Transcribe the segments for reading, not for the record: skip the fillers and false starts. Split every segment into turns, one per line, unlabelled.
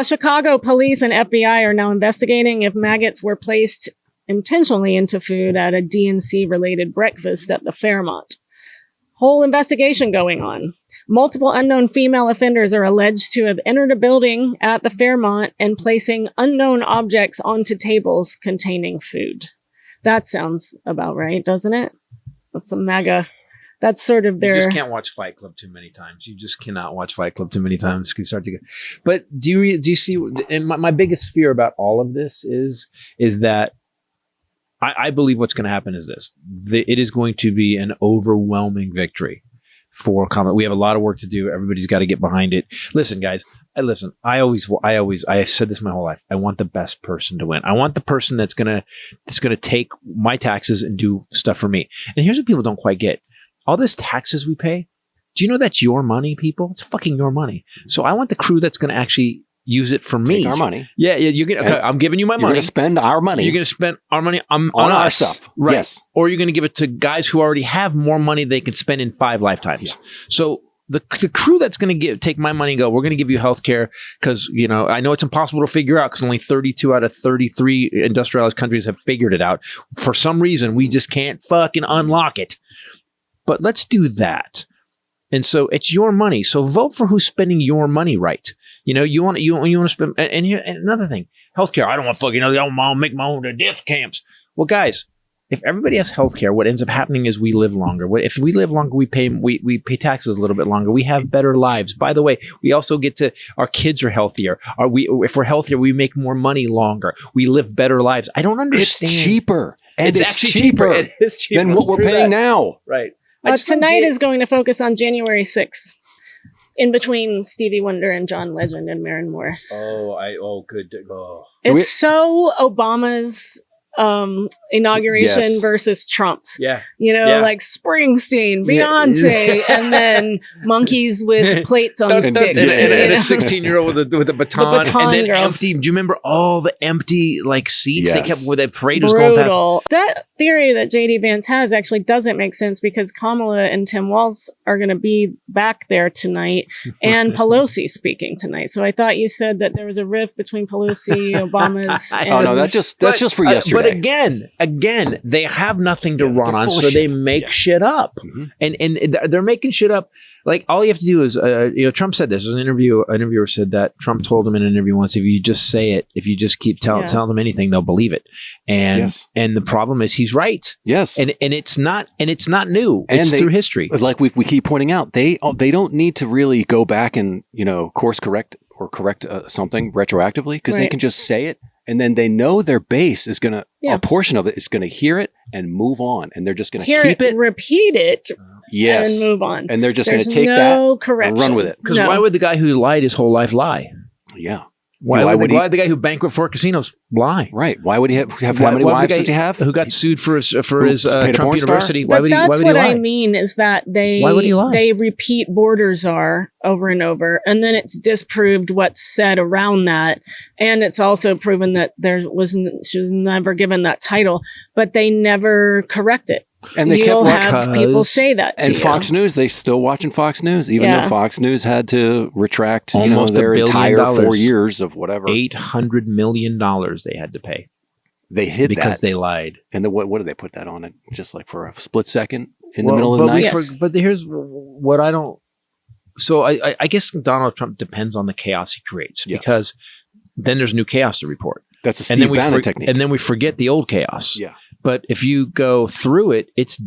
Chicago police and FBI are now investigating if maggots were placed intentionally into food at a DNC-related breakfast at the Fairmont. Whole investigation going on. Multiple unknown female offenders are alleged to have entered a building at the Fairmont and placing unknown objects onto tables containing food. That sounds about right, doesn't it? That's a MAGA. That's sort of their...
You just can't watch Fight Club too many times. You just cannot watch Fight Club too many times. You start to get... But do you see... And my biggest fear about all of this is that I believe what's going to happen is this. It is going to be an overwhelming victory for Kamala. We have a lot of work to do. Everybody's got to get behind it. Listen, guys. I said this my whole life. I want the best person to win. I want the person that's gonna take my taxes and do stuff for me. And here's what people don't quite get. All this taxes we pay, do you know that's your money, people? It's fucking your money. So I want the crew that's going to actually use it for me.
Take our money.
Yeah. Okay, I'm giving you my money.
You're going to spend our money.
You're going to spend our money on
our
us.
stuff.
Right.
Yes.
Or you're going to give it to guys who already have more money they can spend in 5 lifetimes. Yeah. So the crew that's going to take my money and go, we're going to give you health care because, I know it's impossible to figure out because only 32 out of 33 industrialized countries have figured it out. For some reason, we just can't fucking unlock it. But let's do that. And so it's your money. So vote for who's spending your money right. You want to spend. And here, and another thing, healthcare. I don't want fucking. I don't want to make my own death camps. Well, guys, if everybody has healthcare, what ends up happening is we live longer. If we live longer, we pay taxes a little bit longer. We have better lives. By the way, we also get to our kids are healthier. If we're healthier, we make more money longer. We live better lives. I don't understand.
It's cheaper. And it's
actually
cheaper.
It is cheaper
than what we're paying now.
Right.
Tonight is going to focus on January 6th, in between Stevie Wonder and John Legend and Maren Morris.
Good.
It's so Obama's inauguration versus Trump's.
Yeah.
Like Springsteen, Beyonce, and then monkeys with plates on sticks.
And a 16-year-old with a baton. And then
girls.
empty. Do you remember all the empty seats they kept with that parade was
Brutal.
going past?
That theory that J.D. Vance has actually doesn't make sense because Kamala and Tim Walz are going to be back there tonight and Pelosi speaking tonight. So I thought you said that there was a rift between Pelosi, Obama's. And
no, that's just for yesterday.
But again, they have nothing to run on, so they make shit up. Mm-hmm. And they're making shit up. Like, all you have to do is, Trump said this. There's an interviewer said that Trump told him in an interview once, if you just say it, if you just keep telling them anything, they'll believe it. And the problem is he's right.
Yes.
And it's not new. It's through history.
Like we keep pointing out, they don't need to really go back and, course correct or correct something retroactively because they can just say it. And then they know their base is going to, a portion of it is going to hear it and move on. And they're just going to keep it,
repeat it,
and
move on.
And they're just going to take that and run with it.
Because why would the guy who lied his whole life lie?
Yeah.
Why would the guy who bankrupt 4 casinos lie?
Right. Why would he have how many wives does he have?
Who got sued for his Trump University?
Why would he lie? I mean is that
why would he lie?
They repeat borders are over and over, and then it's disproved what's said around that, and it's also proven that she was never given that title, but they never correct it.
And they
You'll have people say that to
and
you.
Fox News, they still watching Fox News, even though Fox News had to retract
almost
their entire 4 years of whatever.
$800 million they had to pay.
They hid
because they lied.
And what did they put that on it? Just like for a split second in the middle of the night?
But here's what I don't... So I guess Donald Trump depends on the chaos he creates because then there's new chaos to report.
That's a Steve Bannon technique.
And then we forget the old chaos.
Yeah.
But if you go through it, it's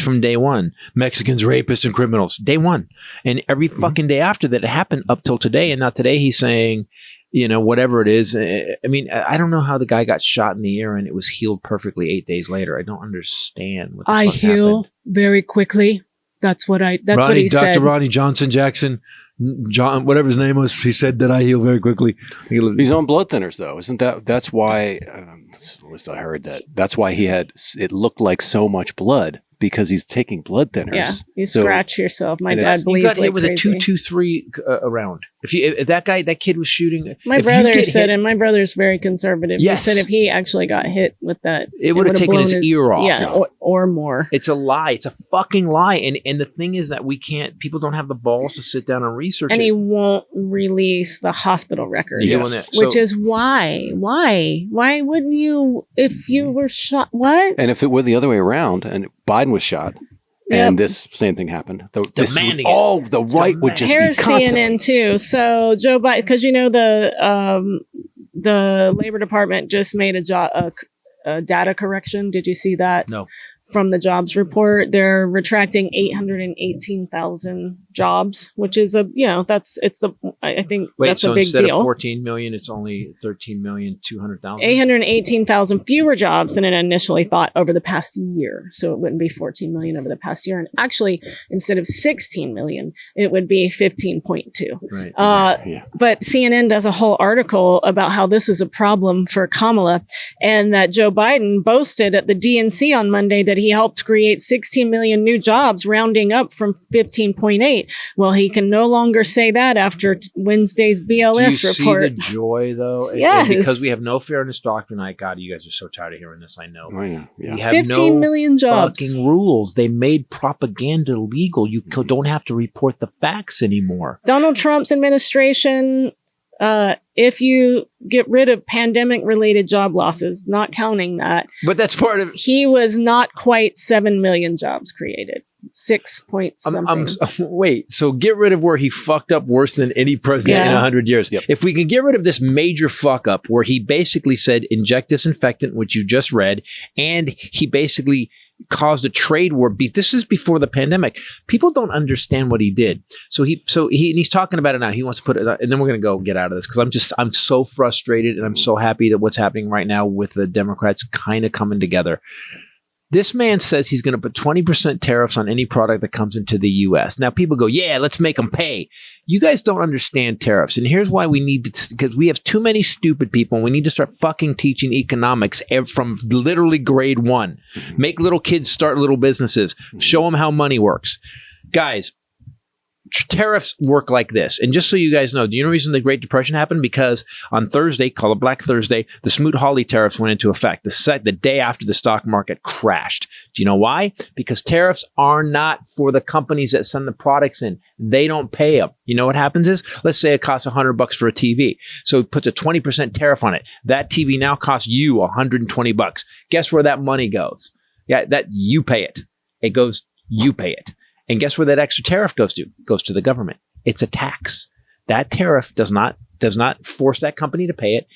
from day one. Mexicans, rapists, and criminals. Day one. And every fucking day after that, it happened up till today. And now today he's saying, whatever it is. I mean, I don't know how the guy got shot in the ear and it was healed perfectly 8 days later. I don't understand what the fuck
heal
happened.
Very quickly. That's what he said.
Dr. Ronnie Johnson Jackson, John, whatever his name was, he said that I heal very quickly.
He's on blood thinners, though. Isn't that's why, at least I heard that's why it looked like so much blood, because he's taking blood thinners.
Yeah, you scratch yourself. My dad bleeds
you got hit
like
with
crazy.
a 2.23 round. If that kid was shooting,
my brother said, and my brother's very conservative. Yes. He said if he actually got hit with that,
it would have taken his ear off.
Yeah, or more.
It's a lie. It's a fucking lie. And the thing is that people don't have the balls to sit down and research
and
it.
he won't release the hospital records.
Yes.
Which is why wouldn't you if you were shot? What?
And if it were the other way around and Biden was shot, and this same thing happened. The right would just
Here's
be constantly.
CNN too. So Joe Biden, because the Labor Department just made a data correction. Did you see that?
No.
From the jobs report, they're retracting 818,000 jobs, which is I think that's a big
so
deal.
Instead of 14 million, it's only 13,200,000.
818,000 fewer jobs than it initially thought over the past year. So it wouldn't be 14 million over the past year. And actually, instead of 16 million, it would be 15.2.
Right.
But CNN does a whole article about how this is a problem for Kamala, and that Joe Biden boasted at the DNC on Monday that he helped create 16 million new jobs, rounding up from 15.8. Well, he can no longer say that after Wednesday's BLS report.
See the joy, though?
Yes.
And because we have no fairness doctrine. God, you guys are so tired of hearing this. I know.
Oh, yeah.
We have
15 million jobs.
Fucking rules. They made propaganda legal. You don't have to report the facts anymore.
Donald Trump's administration, if you get rid of pandemic-related job losses, not counting that.
But that's part of...
He was not quite 7 million jobs created. 6 point something.
Wait, so get rid of where he fucked up worse than any president in 100 years. Yep. If we can get rid of this major fuck up where he basically said inject disinfectant, which you just read, and he basically caused a trade war. This is before the pandemic. People don't understand what he did. So he's talking about it now. He wants to put it, and then we're going to go get out of this because I'm so frustrated and I'm so happy that what's happening right now with the Democrats kind of coming together. This man says he's going to put 20% tariffs on any product that comes into the U.S. Now, people go, yeah, let's make them pay. You guys don't understand tariffs. And here's why we need to, because we have too many stupid people, and we need to start fucking teaching economics from literally grade 1. Make little kids start little businesses. Show them how money works. Guys, tariffs work like this. And just so you guys know, do you know the reason the Great Depression happened? Because on Thursday, call it Black Thursday, the Smoot-Hawley tariffs went into effect the day after the stock market crashed. Do you know why? Because tariffs are not for the companies that send the products in. They don't pay them. You know what happens is, let's say it costs $100 for a TV. So it puts a 20% tariff on it. That TV now costs you $120. Guess where that money goes? Yeah, that you pay it. You pay it. And guess where that extra tariff goes to? Goes to the government. It's a tax. That tariff does not force that company to pay it.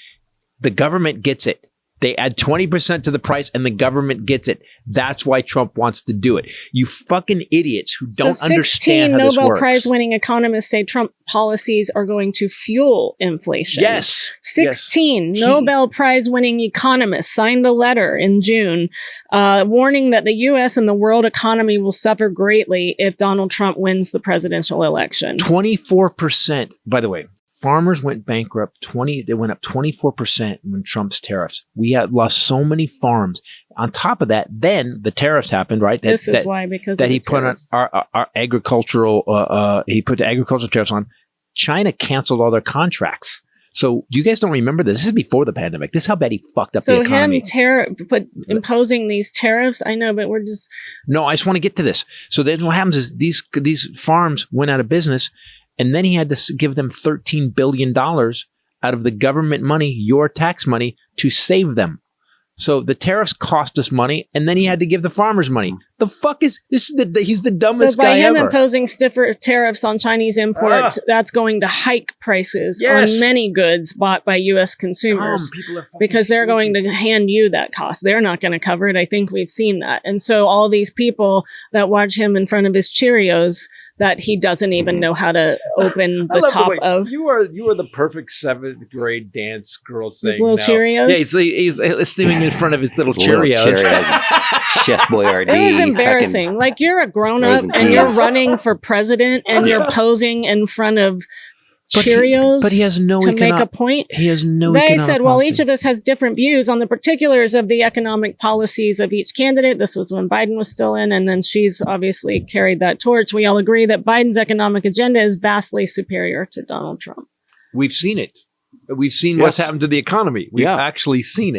The government gets it. They add 20% to the price and the government gets it. That's why Trump wants to do it. You fucking idiots who don't understand how this works. 16
Nobel Prize-winning economists say Trump policies are going to fuel inflation.
Yes.
16 Nobel Prize-winning economists signed a letter in June warning that the U.S. and the world economy will suffer greatly if Donald Trump wins the presidential election.
24%, by the way. Farmers went bankrupt. They went up 24% when Trump's tariffs. We had lost so many farms. On top of that, then the tariffs happened, right?
This is why, because
that he put on our agricultural. He put the agricultural tariffs on. China canceled all their contracts. So you guys don't remember this. This is before the pandemic. This is how bad he fucked up the economy.
Imposing these tariffs, I know, but we're just...
No, I just want to get to this. So then what happens is these farms went out of business. And then he had to give them $13 billion out of the government money, your tax money, to save them. So the tariffs cost us money, and then he had to give the farmers money. The fuck is this? He's the dumbest guy ever.
So by him imposing stiffer tariffs on Chinese imports, that's going to hike prices on many goods bought by U.S. consumers because they're going to hand you that cost. They're not going to cover it. I think we've seen that. And so all these people that watch him in front of his Cheerios that he doesn't even know how to open the top of.
You are the perfect 7th grade dance girl saying
his little Cheerios.
Yeah, he's sitting in front of his little Cheerios.
Chef Boyardee.
It was embarrassing. Like, you're a grown up and you're running for president and you're posing in front of Cheerios
but he has no
to make a point.
He has no
They
economic
said, well,
policy.
each of us has different views on the particulars of the economic policies of each candidate. This was when Biden was still in, and then she's obviously carried that torch. We all agree that Biden's economic agenda is vastly superior to Donald Trump.
We've seen it. We've seen what's happened to the economy. We've actually seen it.